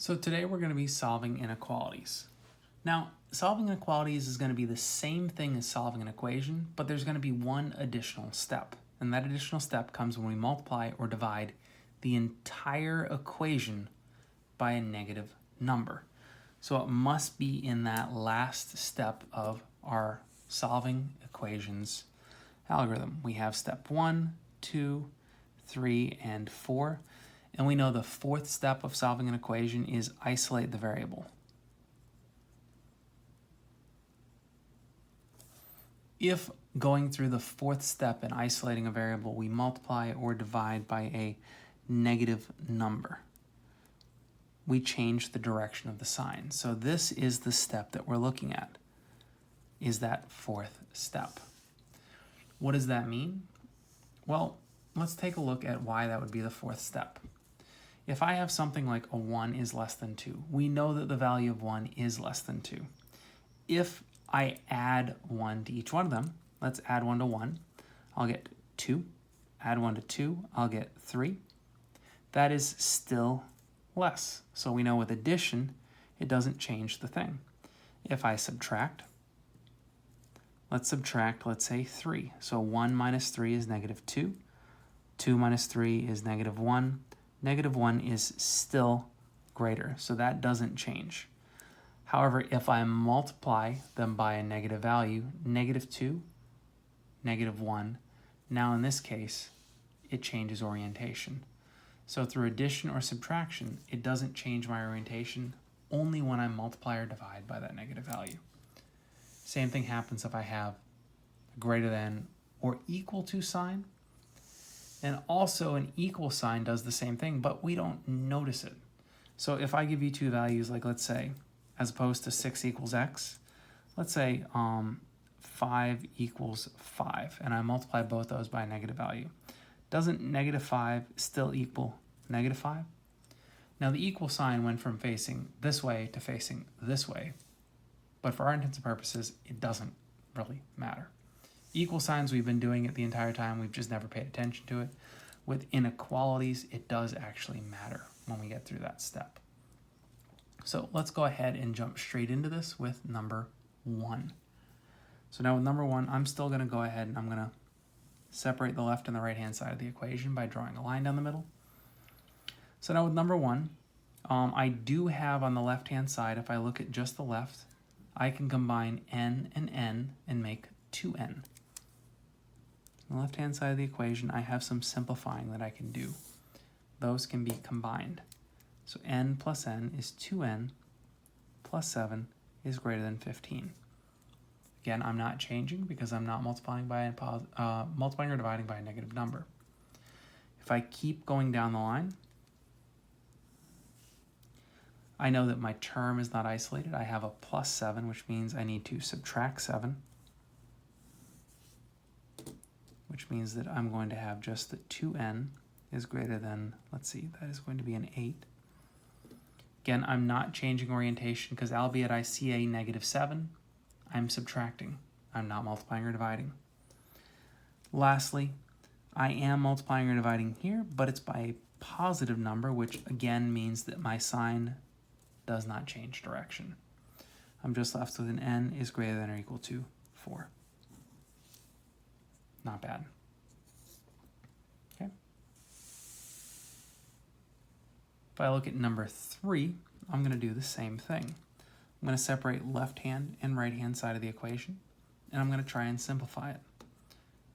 So today we're going to be solving inequalities. Now, solving inequalities is going to be the same thing as solving an equation, but there's going to be one additional step. And that additional step comes when we multiply or divide the entire equation by a negative number. So it must be in that last step of our solving equations algorithm. We have step 1, 2, 3, and 4. And we know the fourth step of solving an equation is isolate the variable. If going through the fourth step in isolating a variable, we multiply or divide by a negative number, we change the direction of the sign. So this is the step that we're looking at, is that fourth step. What does that mean? Well, let's take a look at why that would be the fourth step. If I have something like a 1 is less than 2, we know that the value of 1 is less than 2. If I add 1 to each one of them, let's add 1 to 1, I'll get 2. Add 1 to 2, I'll get 3. That is still less. So we know with addition, it doesn't change the thing. If I subtract, let's say 3. So 1 minus 3 is negative 2. 2 minus 3 is negative 1. Negative 1 is still greater, so that doesn't change. However, if I multiply them by a negative value, negative 2, negative 1, now in this case, it changes orientation. So through addition or subtraction, it doesn't change my orientation only when I multiply or divide by that negative value. Same thing happens if I have a greater than or equal to sign. And also an equal sign does the same thing, but we don't notice it. So if I give you two values, like let's say, as opposed to 6 equals x, let's say 5 equals 5, and I multiply both those by a negative value. Doesn't negative 5 still equal negative 5? Now the equal sign went from facing this way to facing this way, but for our intents and purposes, it doesn't really matter. Equal signs, we've been doing it the entire time. We've just never paid attention to it. With inequalities, it does actually matter when we get through that step. So let's go ahead and jump straight into this with number 1. So now with number 1, I'm still going to go ahead and I'm going to separate the left and the right-hand side of the equation by drawing a line down the middle. So now with number 1, I do have on the left-hand side, if I look at just the left, I can combine n and make 2n. On the left-hand side of the equation, I have some simplifying that I can do. Those can be combined. So n plus n is 2n plus 7 is greater than 15. Again, I'm not changing because I'm not multiplying or dividing by a negative number. If I keep going down the line, I know that my term is not isolated. I have a plus 7, which means I need to subtract 7. Which means that I'm going to have just that 2n is greater than, let's see, that is going to be an 8. Again, I'm not changing orientation because albeit I see a negative 7, I'm subtracting. I'm not multiplying or dividing. Lastly, I am multiplying or dividing here, but it's by a positive number, which again means that my sign does not change direction. I'm just left with an n is greater than or equal to 4. Not bad. Okay. If I look at number 3, I'm going to do the same thing. I'm going to separate left-hand and right-hand side of the equation, and I'm going to try and simplify it.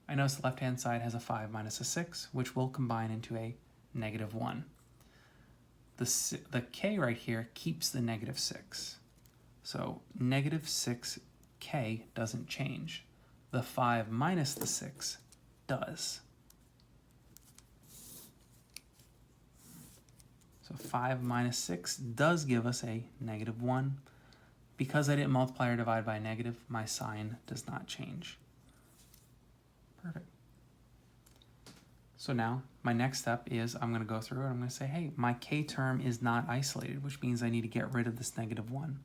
I notice the left-hand side has a 5 minus a 6, which will combine into a negative 1. The k right here keeps the negative 6. So negative 6k doesn't change. The 5 minus the 6 does. So 5 minus 6 does give us a negative 1. Because I didn't multiply or divide by a negative, my sign does not change. Perfect. So now my next step is I'm going to go through and I'm going to say, hey, my k term is not isolated, which means I need to get rid of this negative 1.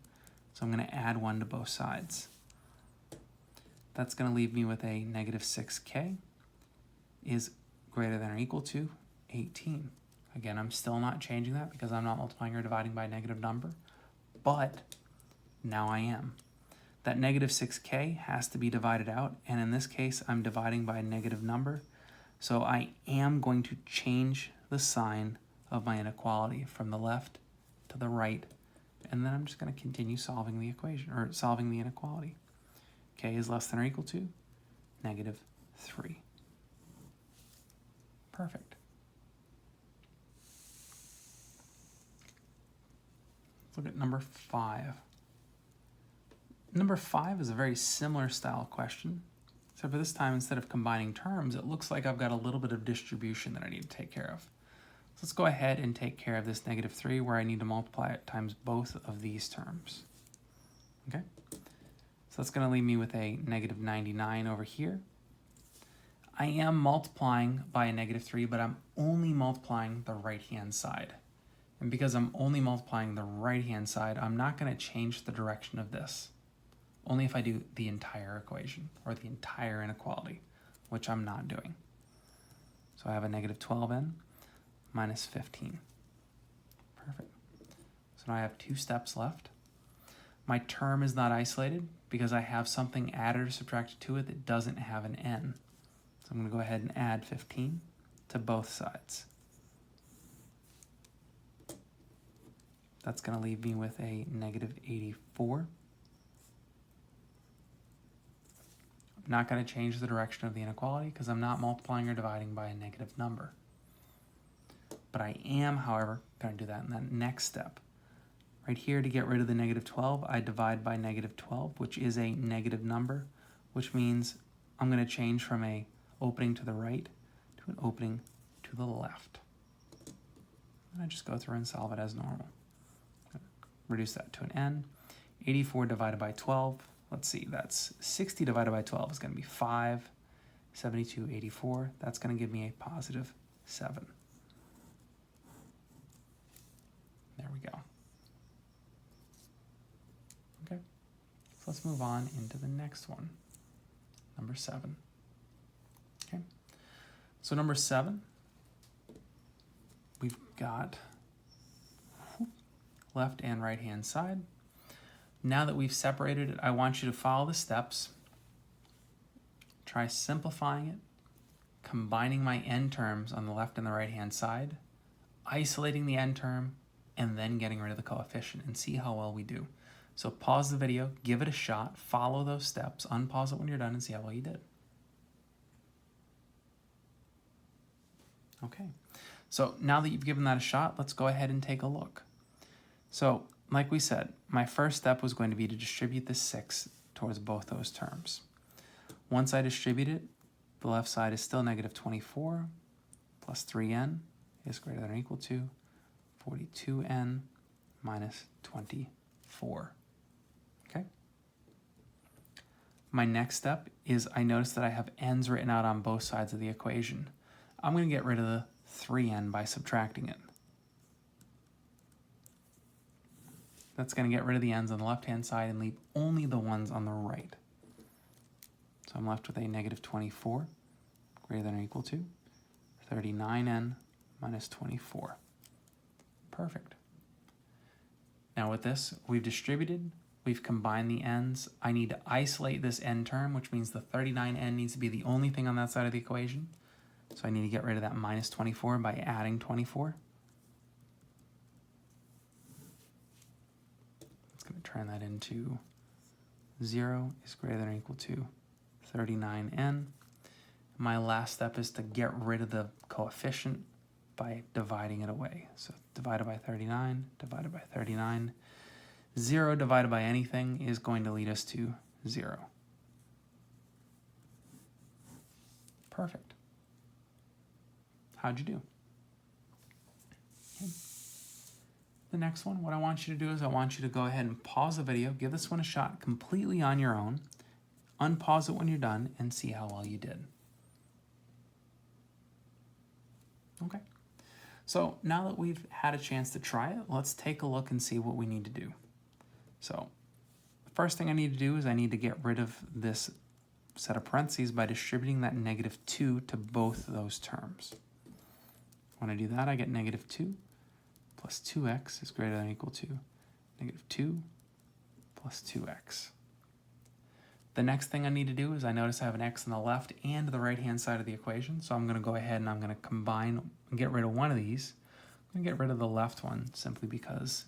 So I'm going to add 1 to both sides. That's going to leave me with a negative 6k is greater than or equal to 18. Again, I'm still not changing that because I'm not multiplying or dividing by a negative number, but now I am. That negative 6k has to be divided out, and in this case, I'm dividing by a negative number, so I am going to change the sign of my inequality from the left to the right, and then I'm just going to continue solving the equation, or solving the inequality. K is less than or equal to negative 3. Perfect. Let's look at number 5. Number 5 is a very similar style question, except for this time, instead of combining terms, it looks like I've got a little bit of distribution that I need to take care of. So let's go ahead and take care of this negative 3, where I need to multiply it times both of these terms. Okay? So that's going to leave me with a negative 99 over here. I am multiplying by a negative 3, but I'm only multiplying the right-hand side. And because I'm only multiplying the right-hand side, I'm not going to change the direction of this. Only if I do the entire equation, or the entire inequality, which I'm not doing. So I have a negative 12n minus 15. Perfect. So now I have 2 steps left. My term is not isolated because I have something added or subtracted to it that doesn't have an n. So I'm going to go ahead and add 15 to both sides. That's going to leave me with a negative 84. I'm not going to change the direction of the inequality because I'm not multiplying or dividing by a negative number. But I am, however, going to do that in that next step. Right here, to get rid of the negative 12, I divide by negative 12, which is a negative number, which means I'm going to change from a opening to the right to an opening to the left. And I just go through and solve it as normal. Reduce that to an n. 84 divided by 12. Let's see, that's 60 divided by 12 is going to be 5. 72, 84. That's going to give me a positive 7. There we go. Okay, so let's move on into the next one, number 7. Okay, so number 7, we've got left and right hand side. Now that we've separated it, I want you to follow the steps. Try simplifying it, combining my n terms on the left and the right hand side, isolating the n term, and then getting rid of the coefficient, and see how well we do. So pause the video, give it a shot, follow those steps, unpause it when you're done, and see how well you did. Okay, so now that you've given that a shot, let's go ahead and take a look. So, like we said, my first step was going to be to distribute the 6 towards both those terms. Once I distribute it, the left side is still negative 24 plus 3n is greater than or equal to 42n minus 24. Okay? My next step is I notice that I have n's written out on both sides of the equation. I'm going to get rid of the 3n by subtracting it. That's going to get rid of the n's on the left-hand side and leave only the ones on the right. So I'm left with a negative 24 greater than or equal to 39n minus 24. Perfect. Now with this, we've distributed, we've combined the n's. I need to isolate this n term, which means the 39n needs to be the only thing on that side of the equation. So I need to get rid of that minus 24 by adding 24. It's going to turn that into 0 is greater than or equal to 39n. My last step is to get rid of the coefficient by dividing it away. So divided by 39, divided by 39. 0 divided by anything is going to lead us to 0. Perfect. How'd you do? Okay. The next one, what I want you to do is I want you to go ahead and pause the video, give this one a shot completely on your own, unpause it when you're done, and see how well you did. Okay. So now that we've had a chance to try it, let's take a look and see what we need to do. So the first thing I need to do is I need to get rid of this set of parentheses by distributing that negative 2 to both of those terms. When I do that, I get negative 2 plus 2x is greater than or equal to negative 2 plus 2x. The next thing I need to do is I notice I have an x on the left and the right-hand side of the equation, so I'm going to go ahead and I'm going to combine and get rid of one of these. I'm going to get rid of the left one simply because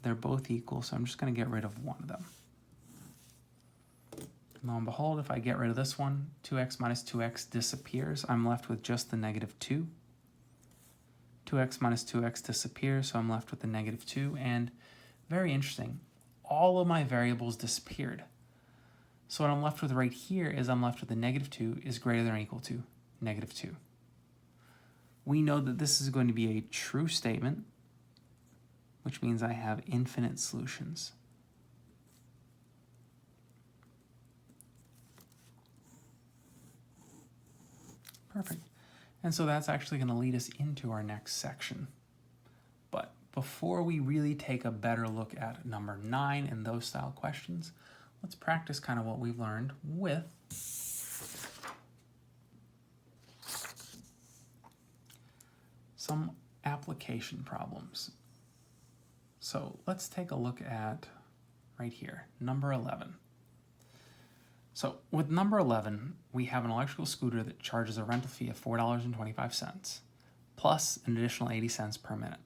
they're both equal, so I'm just going to get rid of one of them. Lo and behold, if I get rid of this one, 2x minus 2x disappears. I'm left with just the negative 2. 2x minus 2x disappears, so I'm left with the negative 2. And very interesting, all of my variables disappeared. So what I'm left with right here is I'm left with the negative 2 is greater than or equal to negative 2. We know that this is going to be a true statement, which means I have infinite solutions. Perfect. And so that's actually going to lead us into our next section. But before we really take a better look at number 9 and those style questions, let's practice kind of what we've learned with some application problems. So let's take a look at right here, number 11. So with number 11, we have an electrical scooter that charges a rental fee of $4.25 plus an additional 80 cents per minute.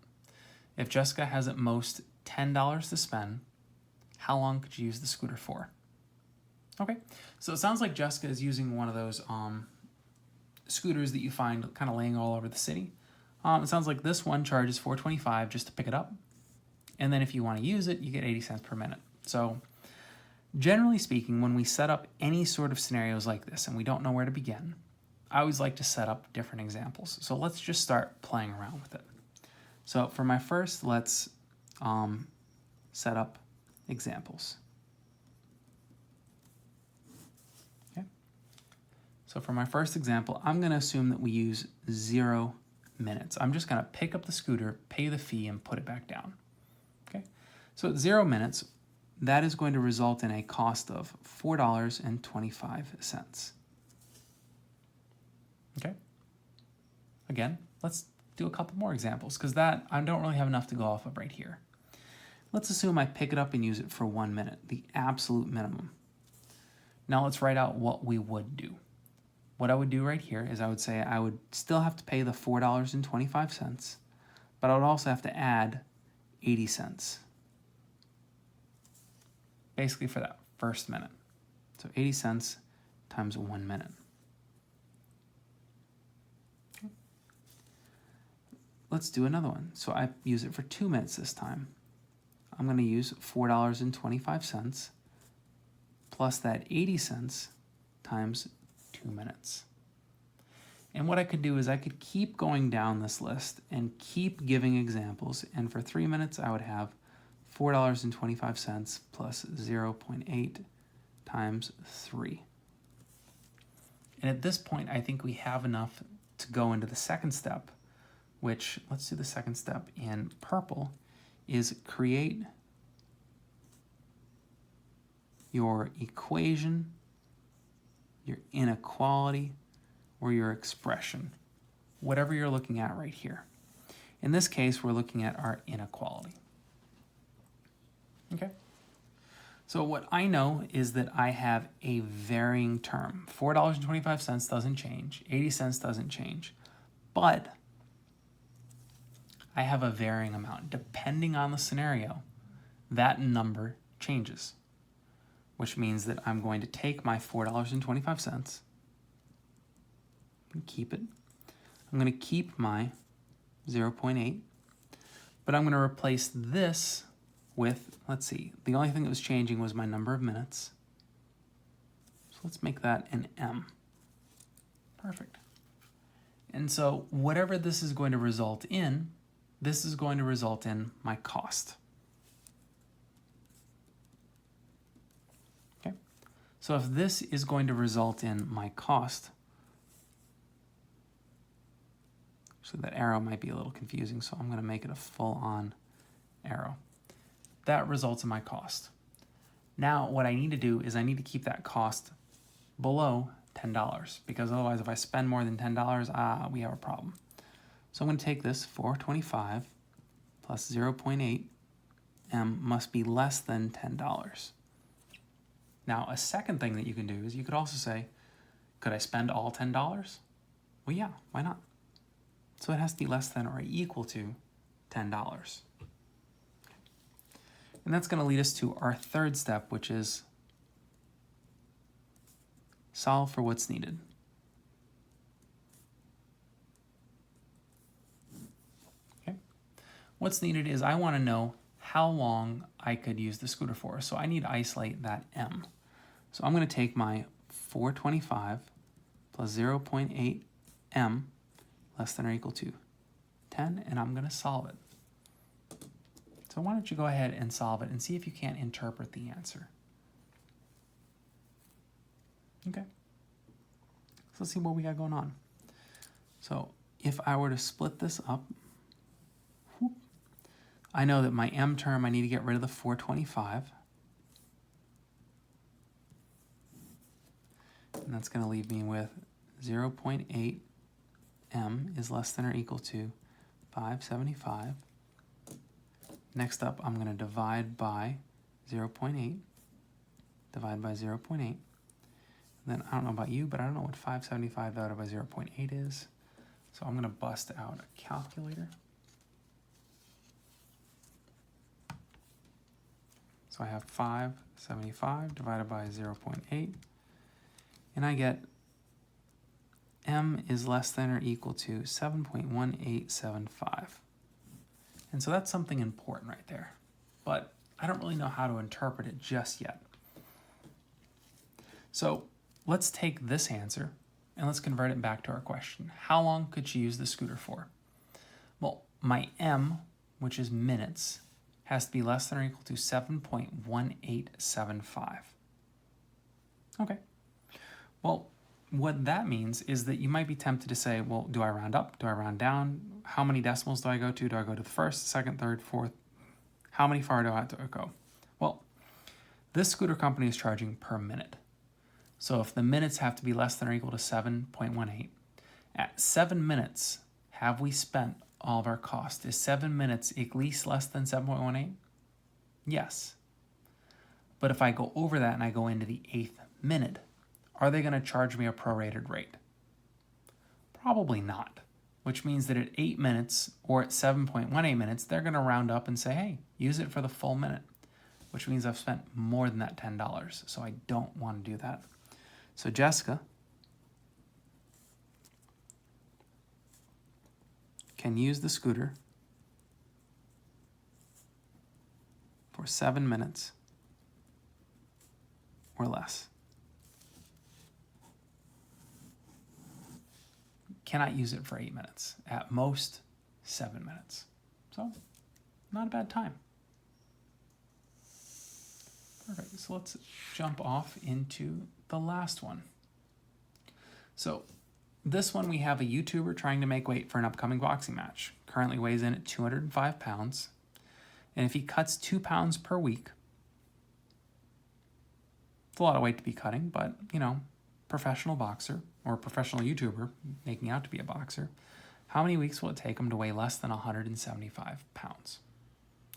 If Jessica has at most $10 to spend, how long could you use the scooter for? Okay, so it sounds like Jessica is using one of those scooters that you find kind of laying all over the city. It sounds like this one charges $4.25 just to pick it up. And then if you want to use it, you get 80 cents per minute. So generally speaking, when we set up any sort of scenarios like this and we don't know where to begin, I always like to set up different examples. So let's just start playing around with it. So for my first, let's set up examples. Okay. So for my first example, I'm going to assume that we use 0 minutes. I'm just going to pick up the scooter, pay the fee, and put it back down. Okay. So at 0 minutes, that is going to result in a cost of $4.25. Okay. Again, let's do a couple more examples because that I don't really have enough to go off of right here. Let's assume I pick it up and use it for 1 minute, the absolute minimum. Now let's write out what we would do. What I would do right here is I would say I would still have to pay the $4.25, but I would also have to add 80 cents. Basically for that first minute. So 80 cents times 1 minute. Okay. Let's do another one. So I use it for 2 minutes this time. I'm going to use $4.25 plus that 80 cents times 2 minutes. And what I could do is I could keep going down this list and keep giving examples. And for 3 minutes, I would have $4.25 plus 0.8 times 3. And at this point, I think we have enough to go into the second step, which, let's do the second step in purple, is create your equation, your inequality, or your expression, whatever you're looking at right here. In this case, we're looking at our inequality. Okay. So what I know is that I have a varying term. $4.25 doesn't change. 80 cents doesn't change. But I have a varying amount. Depending on the scenario, that number changes, which means that I'm going to take my $4.25 and keep it. I'm going to keep my 0.8, but I'm going to replace this with, let's see, the only thing that was changing was my number of minutes. So let's make that an M. Perfect. And so whatever this is going to result in, this is going to result in my cost. Okay. So if this is going to result in my cost, so that arrow might be a little confusing, so I'm going to make it a full-on arrow. That results in my cost. Now, what I need to do is I need to keep that cost below $10, because otherwise if I spend more than $10, we have a problem. So I'm going to take this 425 plus 0.8 m must be less than $10. Now, a second thing that you can do is you could also say, could I spend all $10? Well, yeah, why not? So it has to be less than or equal to $10. And that's going to lead us to our third step, which is solve for what's needed. Okay. What's needed is I want to know how long I could use the scooter for. So I need to isolate that m. So I'm going to take my 425 plus 0.8 m less than or equal to 10, and I'm going to solve it. So why don't you go ahead and solve it and see if you can't interpret the answer. Okay. So let's see what we got going on. So if I were to split this up, I know that my m term, I need to get rid of the 425. And that's going to leave me with 0.8 m is less than or equal to 575. Next up, I'm going to divide by 0.8. Divide by 0.8. Then I don't know about you, but I don't know what 575 divided by 0.8 is. So I'm going to bust out a calculator. So I have 575 divided by 0.8. And I get m is less than or equal to 7.1875. And so that's something important right there. But I don't really know how to interpret it just yet. So let's take this answer and let's convert it back to our question. How long could she use the scooter for? Well, my m, which is minutes, has to be less than or equal to 7.1875. Okay. Well, what that means is that you might be tempted to say, well, do I round up? Do I round down? How many decimals do I go to? Do I go to the first, second, third, fourth? How many far do I have to go? Well, this scooter company is charging per minute. So if the minutes have to be less than or equal to 7.18, at 7 minutes, have we spent all of our cost? Is 7 minutes at least less than 7.18? Yes. But if I go over that and I go into the 8th minute, are they going to charge me a prorated rate? Probably not, which means that at 8 minutes or at 7.18 minutes, they're going to round up and say, hey, use it for the full minute, which means I've spent more than that $10. So I don't want to do that. So Jessica can use the scooter for 7 minutes or less. Cannot use it for 8 minutes. At most, 7 minutes. So, not a bad time. Perfect. So let's jump off into the last one. So, this one we have a YouTuber trying to make weight for an upcoming boxing match. Currently weighs in at 205 pounds. And if he cuts 2 pounds per week, it's a lot of weight to be cutting, but, you know, professional boxer or professional YouTuber making out to be a boxer, how many weeks will it take him to weigh less than 175 pounds?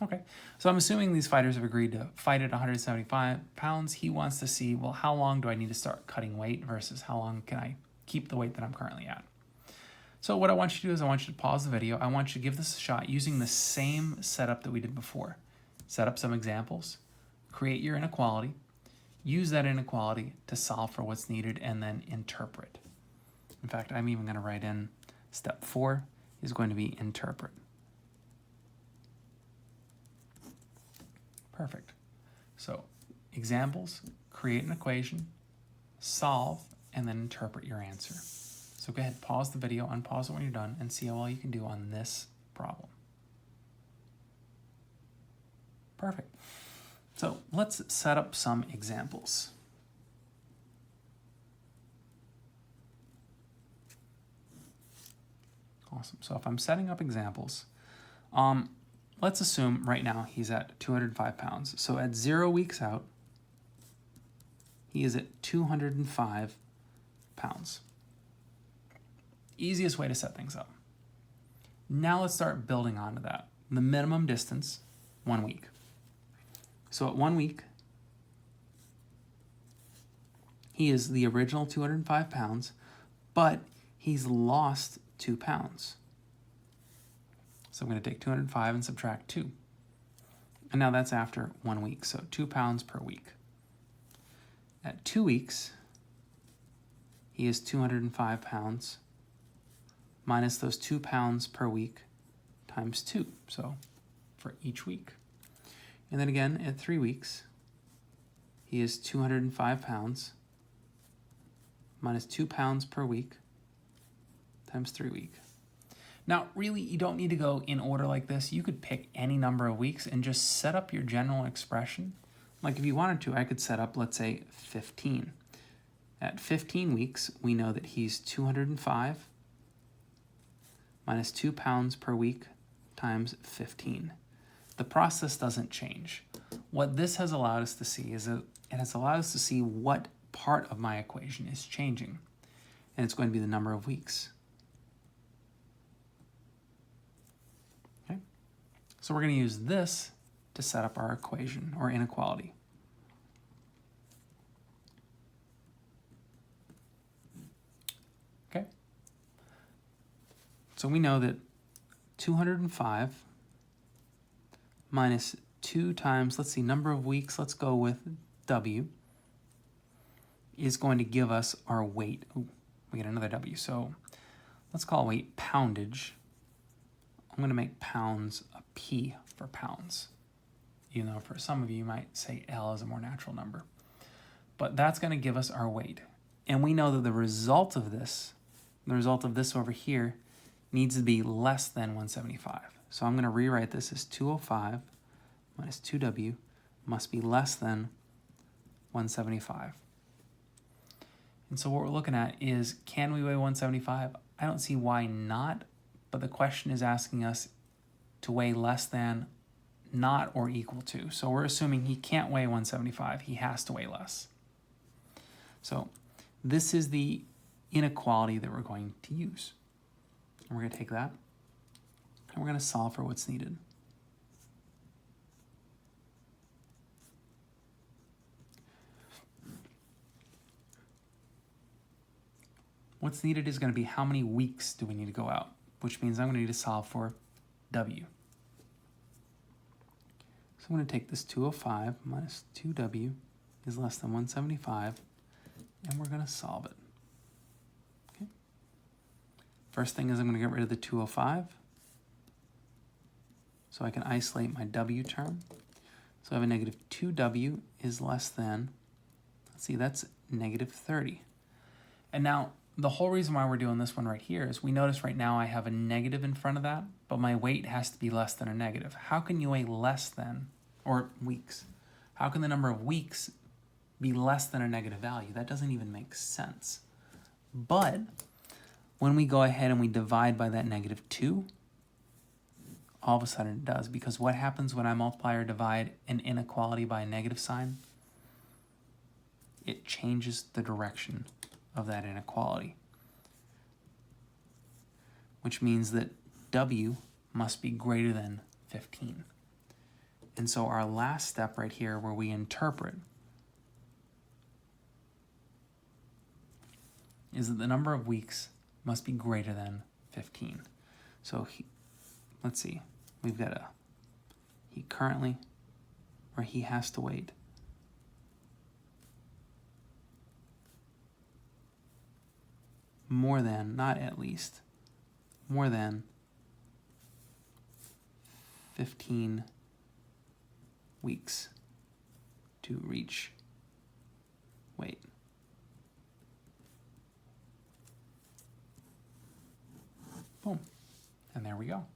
Okay, so I'm assuming these fighters have agreed to fight at 175 pounds. He wants to see, well, how long do I need to start cutting weight versus how long can I keep the weight that I'm currently at? So what I want you to do is I want you to pause the video. I want you to give this a shot using the same setup that we did before. Set up some examples, create your inequality, use that inequality to solve for what's needed, and then interpret. In fact, I'm even going to write in step 4 is going to be interpret. Perfect. So examples, create an equation, solve, and then interpret your answer. So go ahead, pause the video, unpause it when you're done, and see how well you can do on this problem. Perfect. So let's set up some examples. Awesome. So if I'm setting up examples, let's assume right now he's at 205 pounds. So at 0 weeks out, he is at 205 pounds. Easiest way to set things up. Now let's start building onto that. The minimum distance, 1 week. So at 1 week, he is the original 205 pounds, but he's lost 2 pounds. So I'm going to take 205 and subtract 2. And now that's after 1 week, so 2 pounds per week. At 2 weeks, he is 205 pounds minus those 2 pounds per week times 2, so for each week. And then again, at 3 weeks, he is 205 pounds minus 2 pounds per week times 3 weeks. Now, really, you don't need to go in order like this. You could pick any number of weeks and just set up your general expression. Like if you wanted to, I could set up, let's say, 15. At 15 weeks, we know that he's 205 minus 2 pounds per week times 15. The process doesn't change. What this has allowed us to see is that it has allowed us to see what part of my equation is changing. And it's going to be the number of weeks. Okay? So we're going to use this to set up our equation or inequality. Okay? So we know that 205 minus 2 times, let's see, number of weeks, let's go with W, is going to give us our weight. Ooh, we get another W. So let's call weight poundage. I'm going to make pounds a P for pounds. You know, for some of you might say L is a more natural number. But that's going to give us our weight. And we know that the result of this over here, needs to be less than 175. So I'm going to rewrite this as 205 minus 2W must be less than 175. And so what we're looking at is, can we weigh 175? I don't see why not, but the question is asking us to weigh less than, not, or equal to. So we're assuming he can't weigh 175. He has to weigh less. So this is the inequality that we're going to use. And we're going to take that and we're going to solve for what's needed. What's needed is going to be how many weeks do we need to go out, which means I'm going to need to solve for W. So I'm going to take this 205 minus 2W is less than 175, and we're going to solve it. Okay. First thing is I'm going to get rid of the 205, so I can isolate my W term. So I have a negative 2W is less than, let's see, that's negative 30. And now, the whole reason why we're doing this one right here is we notice right now I have a negative in front of that, but my weight has to be less than a negative. How can you weigh less than, or weeks? How can the number of weeks be less than a negative value? That doesn't even make sense. But when we go ahead and we divide by that negative 2, all of a sudden it does, because what happens when I multiply or divide an inequality by a negative sign? It changes the direction of that inequality, which means that W must be greater than 15. And so our last step right here, where we interpret, is that the number of weeks must be greater than 15. So let's see, we've got he has to wait more than, not at least, more than 15 weeks to reach weight. Boom. And there we go.